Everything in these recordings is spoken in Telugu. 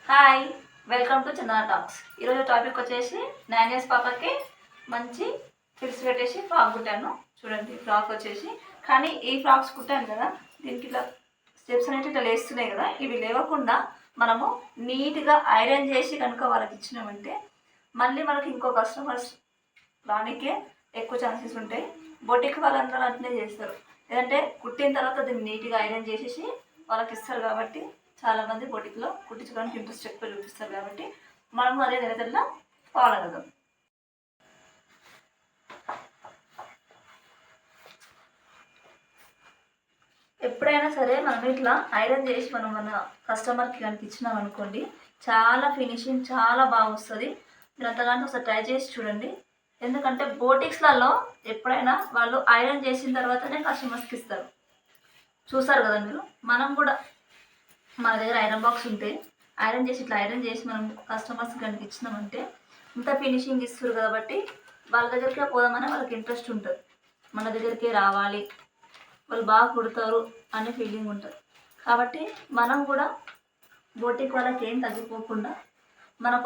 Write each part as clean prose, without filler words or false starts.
Hi, welcome to Chandana talks. ఈరోజు టాపిక్ వచ్చేసి 9 years పాపకి మంచి ఫిల్స్ పెట్టేసి ఫ్రాక్ కుట్టాను. చూడండి, ఫ్రాక్ వచ్చేసి కానీ ఈ ఫ్రాక్స్ కుట్టాను కదా, దీనికి ఇట్లా స్టెప్స్ అనేవి ఇట్లా లేస్తున్నాయి కదా, ఇవి లేవకుండా మనము నీట్గా ఐరన్ చేసి కనుక వాళ్ళకి ఇచ్చినామంటే మళ్ళీ మనకి ఇంకో కస్టమర్స్ రానికే ఎక్కువ ఛాన్సెస్ ఉంటాయి. బొటిక్ వాళ్ళందరూ అట్నే చేస్తారు. లేదంటే కుట్టిన తర్వాత దీన్ని నీట్గా ఐరన్ చేసేసి వాళ్ళకి ఇస్తారు కాబట్టి చాలామంది బొటిక్లో కుట్టించుకోవడానికి ఇంట్రెస్ట్ ఎక్కువ చూపిస్తారు కాబట్టి మనము అదే నెలతల్లా ఫాలో అవుదాం. ఎప్పుడైనా సరే మనం ఇట్లా ఐరన్ చేసి మనం మన కస్టమర్కి కనుక ఇచ్చినాం అనుకోండి, చాలా ఫినిషింగ్ చాలా బాగా వస్తుంది. మీరు అంతకంటే ఒకసారి ట్రై చేసి చూడండి. ఎందుకంటే బోటిక్స్లలో ఎప్పుడైనా వాళ్ళు ఐరన్ చేసిన తర్వాతనే కస్టమర్స్కి ఇస్తారు. చూసారు కదా మీరు. మనం కూడా మన దగ్గర ఐరన్ బాక్స్ ఉంటే ఐరన్ చేసి ఇట్లా ఐరన్ చేసి మనం కస్టమర్స్ కనుక ఇచ్చినామంటే ఇంత ఫినిషింగ్ ఇస్తారు కాబట్టి వాళ్ళ దగ్గరికే పోదామని వాళ్ళకి ఇంట్రెస్ట్ ఉంటుంది. మన దగ్గరికే రావాలి, వాళ్ళు బాగా కుడతారు అనే ఫీలింగ్ ఉంటుంది. కాబట్టి మనం కూడా బోటిక్ వాళ్ళకి ఏం తగ్గిపోకుండా మనకు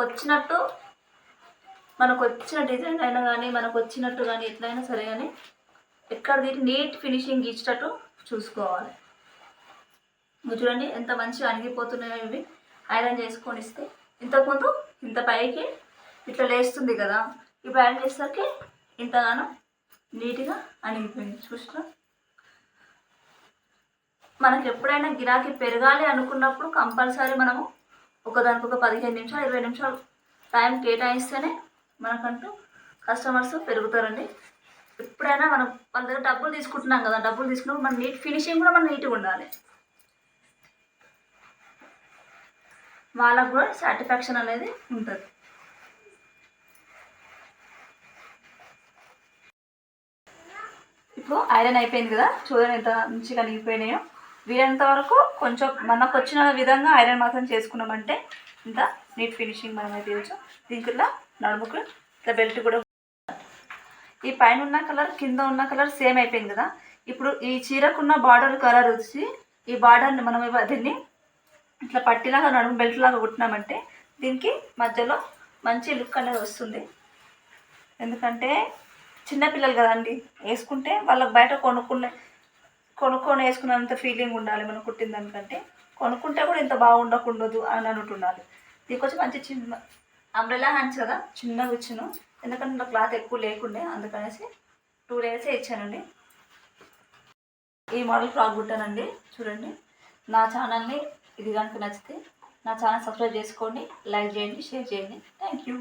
వచ్చిన డిజైన్ అయినా కానీ మనకు వచ్చినట్టు కానీ ఎట్లయినా సరే కానీ ఎక్కడ నీట్ ఫినిషింగ్ ఇచ్చేటట్టు చూసుకోవాలి. మీరు చూడండి ఎంత మంచిగా అణిగిపోతున్నాయో ఇవి ఐరన్ చేసుకొని ఇస్తే. ఇంతకుముందు ఇంత పైకి ఇట్లా లేస్తుంది కదా, ఇప్పుడు ఐరన్ చేసేసరికి ఇంతగానో నీట్గా అణిగిపోయింది. చూసినా, మనకు ఎప్పుడైనా గిరాకీ పెరగాలి అనుకున్నప్పుడు కంపల్సరీ మనము ఒకదానికి ఒక 15 నిమిషాలు 20 నిమిషాలు టైం కేటాయిస్తేనే మనకంటూ కస్టమర్స్ పెరుగుతారండి. ఎప్పుడైనా మనం వాళ్ళ దగ్గర డబ్బులు తీసుకుంటున్నాం కదా, డబ్బులు తీసుకున్నప్పుడు మన నీట్ ఫినిషింగ్ కూడా మనం నీట్గా ఉండాలి. వాళ్ళకు కూడా సాటిస్ఫాక్షన్ అనేది ఉంటుంది. ఇప్పుడు ఐరన్ అయిపోయింది కదా, చూడండి ఎంత మంచిగా అనిగిపోయినాయో. వీరంత వరకు కొంచెం మనకు వచ్చిన విధంగా ఐరన్ మాత్రం చేసుకున్నామంటే ఇంత నీట్ ఫినిషింగ్ మనం అయితే చేయొచ్చు. దీనికి నడుముకు ఇట్లా బెల్ట్ కూడా. ఈ పైన ఉన్న కలర్ కింద ఉన్న కలర్ సేమ్ అయిపోయింది కదా. ఇప్పుడు ఈ చీరకున్న బార్డర్ కలర్ వచ్చి ఈ బార్డర్ని మనం దీన్ని ఇట్లా పట్టిలాగా నడుము బెల్ట్ లాగా కుట్టినామంటే దీనికి మధ్యలో మంచి లుక్ అనేది వస్తుంది. ఎందుకంటే చిన్నపిల్లలు కదండి, వేసుకుంటే వాళ్ళకి బయట కొనుక్కొని వేసుకున్నంత ఫీలింగ్ ఉండాలి. మనం కుట్టిన దానికంటే కొనుక్కుంటే కూడా ఇంత బాగుండకుండదు అని అనుకుంటున్నారు. దీనికి వచ్చి మంచి చిన్న అంబ్రెలా హ్యాండ్స్ కదా, చిన్నగా ఇచ్చాను. ఎందుకంటే నా క్లాత్ ఎక్కువ లేకుండే, అందుకనేసి 2 layers ఇచ్చానండి. ఈ మోడల్ ఫ్రాక్ కుట్టానండి. చూడండి, నా ఛానల్ని ఇది కనుక నచ్చితే నా ఛానల్ సబ్స్క్రైబ్ చేసుకోండి, లైక్ చేయండి, షేర్ చేయండి. Thank you.